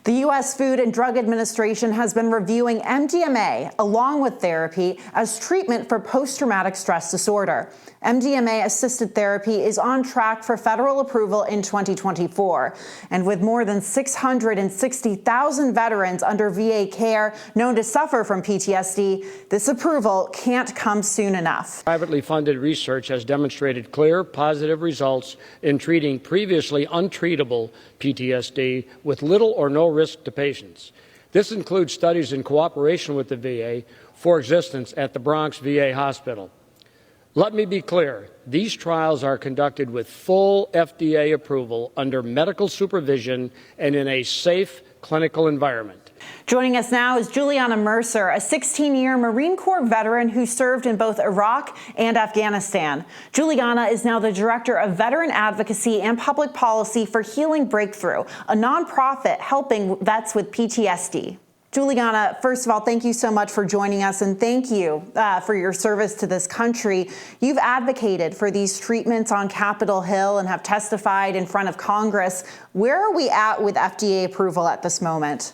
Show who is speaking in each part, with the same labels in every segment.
Speaker 1: The U.S. Food and Drug Administration has been reviewing MDMA along with therapy as treatment for post-traumatic stress disorder. MDMA-assisted therapy is on track for federal approval in 2024. And with more than 660,000 veterans under VA care known to suffer from PTSD, this approval can't come soon enough.
Speaker 2: Privately funded research has demonstrated clear, positive results in treating previously untreatable PTSD with little or no risk to patients. This includes studies in cooperation with the VA for existence at the Bronx VA Hospital. Let me be clear, these trials are conducted with full FDA approval under medical supervision and in a safe clinical environment.
Speaker 1: Joining us now is Juliana Mercer, a 16-year Marine Corps veteran who served in both Iraq and Afghanistan. Juliana is now the Director of Veteran Advocacy and Public Policy for Healing Breakthrough, a nonprofit helping vets with PTSD. Juliana, first of all, thank you so much for joining us, and thank you for your service to this country. You've advocated for these treatments on Capitol Hill and have testified in front of Congress. Where are we at with FDA approval at this moment?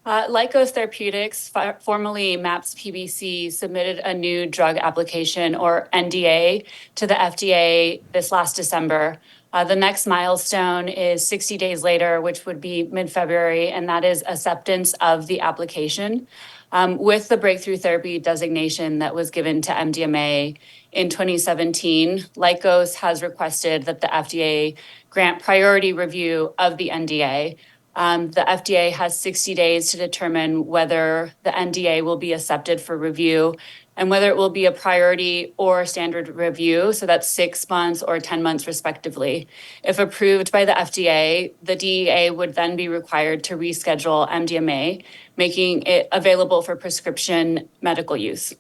Speaker 3: Lykos Therapeutics, formerly MAPS PBC, submitted a new drug application, or NDA, to the FDA this last December. The next milestone is 60 days later, which would be mid-February, and that is acceptance of the application. With the breakthrough therapy designation that was given to MDMA in 2017, Lykos has requested that the FDA grant priority review of the NDA. The FDA has 60 days to determine whether the NDA will be accepted for review and whether it will be a priority or standard review, so that's 6 months or 10 months respectively. If approved by the FDA, the DEA would then be required to reschedule MDMA, making it available for prescription medical use.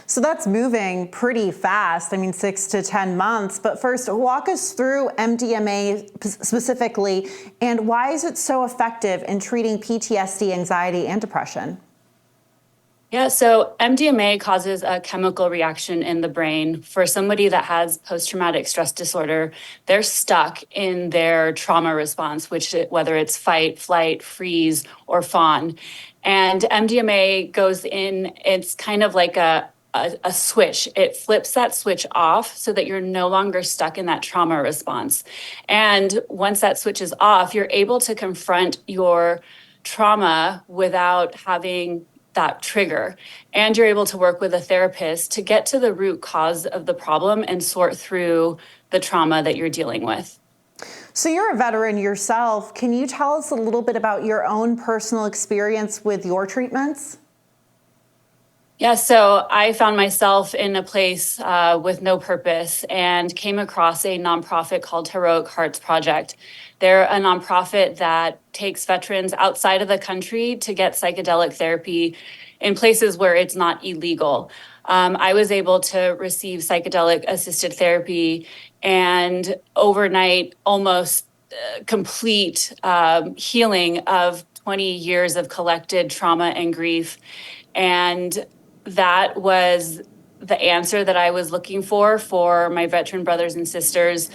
Speaker 1: So that's moving pretty fast, 6 to 10 months. But first, walk us through MDMA specifically, and why is it so effective in treating PTSD, anxiety, and depression?
Speaker 3: Yeah, so MDMA causes a chemical reaction in the brain. For somebody that has post-traumatic stress disorder, they're stuck in their trauma response, whether it's fight, flight, freeze, or fawn. And MDMA goes in, it's kind of like a switch. It flips that switch off so that you're no longer stuck in that trauma response. And once that switch is off, you're able to confront your trauma without having that trigger. And you're able to work with a therapist to get to the root cause of the problem and sort through the trauma that you're dealing with.
Speaker 1: So you're a veteran yourself. Can you tell us a little bit about your own personal experience with your treatments?
Speaker 3: Yeah, so I found myself in a place with no purpose and came across a nonprofit called Heroic Hearts Project. They're a nonprofit that takes veterans outside of the country to get psychedelic therapy in places where it's not illegal. I was able to receive psychedelic-assisted therapy and overnight, almost complete healing of 20 years of collected trauma and grief. And that was the answer that I was looking for my veteran brothers and sisters.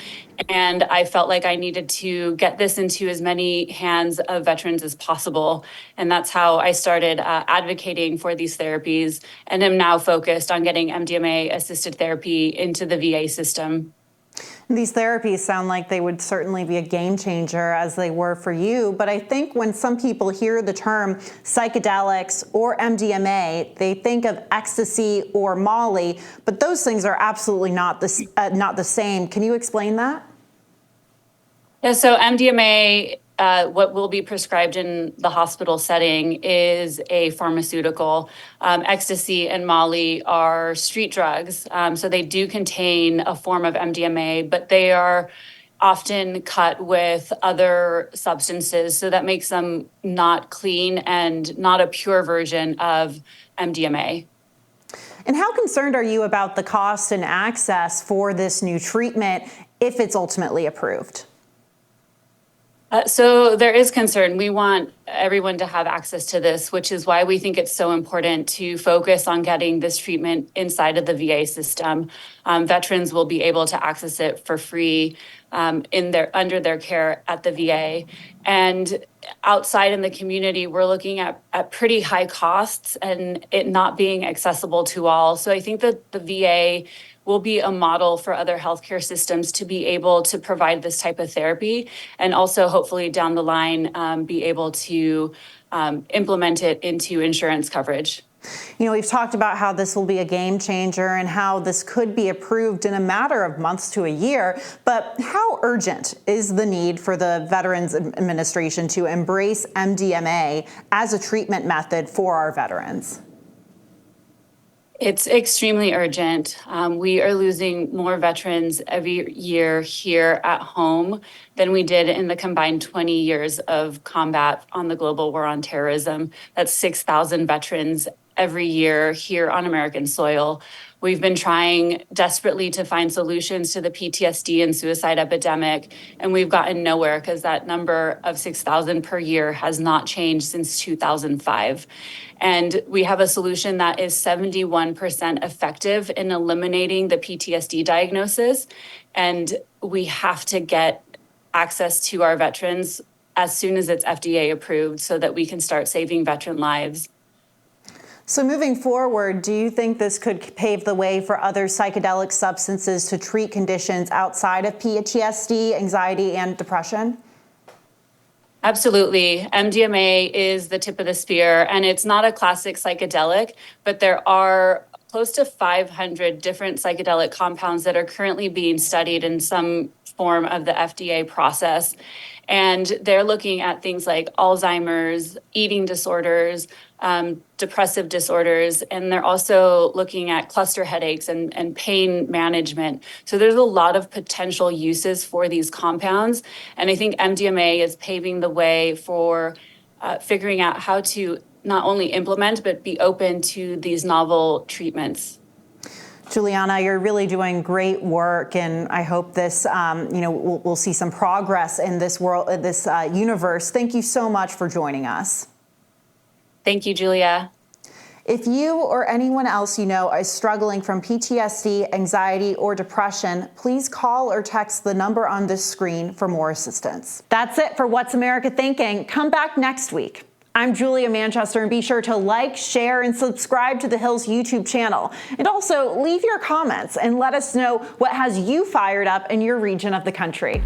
Speaker 3: And I felt like I needed to get this into as many hands of veterans as possible. And that's how I started advocating for these therapies, and am now focused on getting MDMA-assisted therapy into the VA system.
Speaker 1: These therapies sound like they would certainly be a game changer, as they were for you. But I think when some people hear the term psychedelics or MDMA, they think of ecstasy or Molly, but those things are absolutely not the same. Can you explain that?
Speaker 3: Yeah, so MDMA, what will be prescribed in the hospital setting, is a pharmaceutical. Ecstasy and Molly are street drugs. So they do contain a form of MDMA, but they are often cut with other substances. So that makes them not clean and not a pure version of MDMA.
Speaker 1: And how concerned are you about the cost and access for this new treatment if it's ultimately approved?
Speaker 3: So there is concern. We want everyone to have access to this, which is why we think it's so important to focus on getting this treatment inside of the VA system. Veterans will be able to access it for free under their care at the VA. And outside in the community, we're looking at pretty high costs and it not being accessible to all. So I think that the VA will be a model for other healthcare systems to be able to provide this type of therapy, and also hopefully down the line be able to implement it into insurance coverage.
Speaker 1: You know, we've talked about how this will be a game changer and how this could be approved in a matter of months to a year, but how urgent is the need for the Veterans Administration to embrace MDMA as a treatment method for our veterans?
Speaker 3: It's extremely urgent. We are losing more veterans every year here at home than we did in the combined 20 years of combat on the global war on terrorism. That's 6,000 veterans every year here on American soil. We've been trying desperately to find solutions to the PTSD and suicide epidemic, and we've gotten nowhere because that number of 6,000 per year has not changed since 2005. And we have a solution that is 71% effective in eliminating the PTSD diagnosis. And we have to get access to our veterans as soon as it's FDA approved so that we can start saving veteran lives.
Speaker 1: So moving forward, do you think this could pave the way for other psychedelic substances to treat conditions outside of PTSD, anxiety, and depression?
Speaker 3: Absolutely. MDMA is the tip of the spear, and it's not a classic psychedelic, but there are close to 500 different psychedelic compounds that are currently being studied in some form of the FDA process. And they're looking at things like Alzheimer's, eating disorders, depressive disorders, and they're also looking at cluster headaches and pain management. So there's a lot of potential uses for these compounds. And I think MDMA is paving the way for figuring out how to not only implement, but be open to these novel treatments.
Speaker 1: Juliana, you're really doing great work, and I hope this, we'll see some progress in this world, this universe. Thank you so much for joining us.
Speaker 3: Thank you, Julia.
Speaker 1: If you or anyone else you know is struggling from PTSD, anxiety, or depression, please call or text the number on this screen for more assistance. That's it for What's America Thinking. Come back next week. I'm Julia Manchester, and be sure to like, share, and subscribe to The Hill's YouTube channel. And also leave your comments and let us know what has you fired up in your region of the country.